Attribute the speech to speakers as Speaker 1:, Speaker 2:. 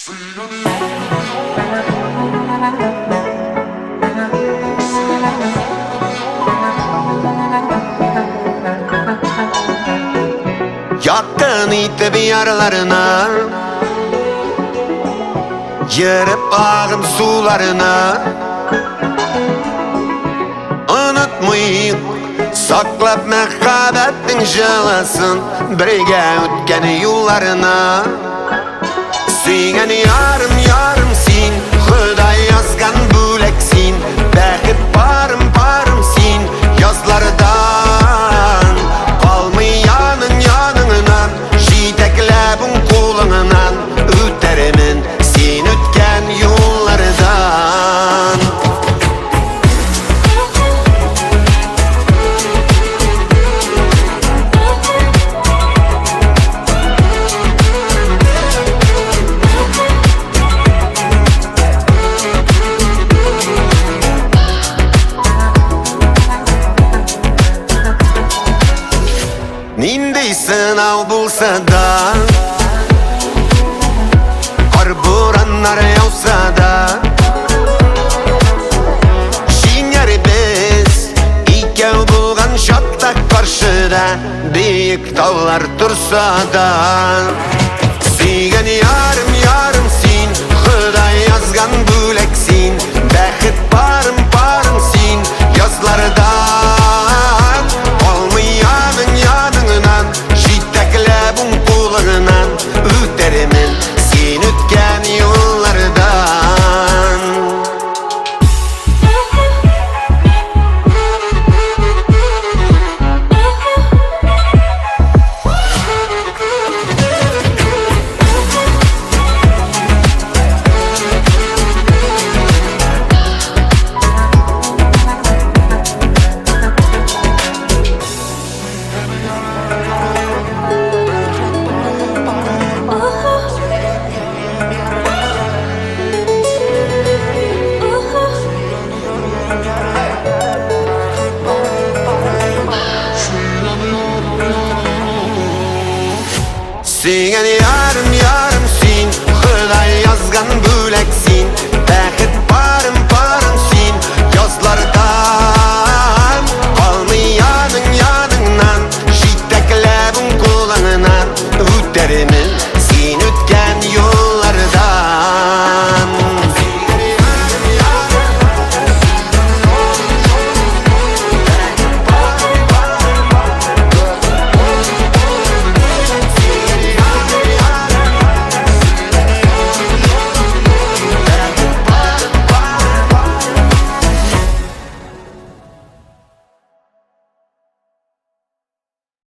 Speaker 1: Yakın itip yarlarına, girip ağım sularına. Unutmayın, saklap mehkabetin jılasın, birge ötken yollarına. Sen yarım yarım sin, Huday yazgan böleksin. Bakıp parım parım sin, yazlardan. Kalmayanın yanından, jiteklebin kolundan. Öterimin sen ötken yollardan. Nindey sınav bulsa da, arburanlar yavsa da, şinyar biz ikev bulgan şattak karşıda, büyük dağlar tursa da.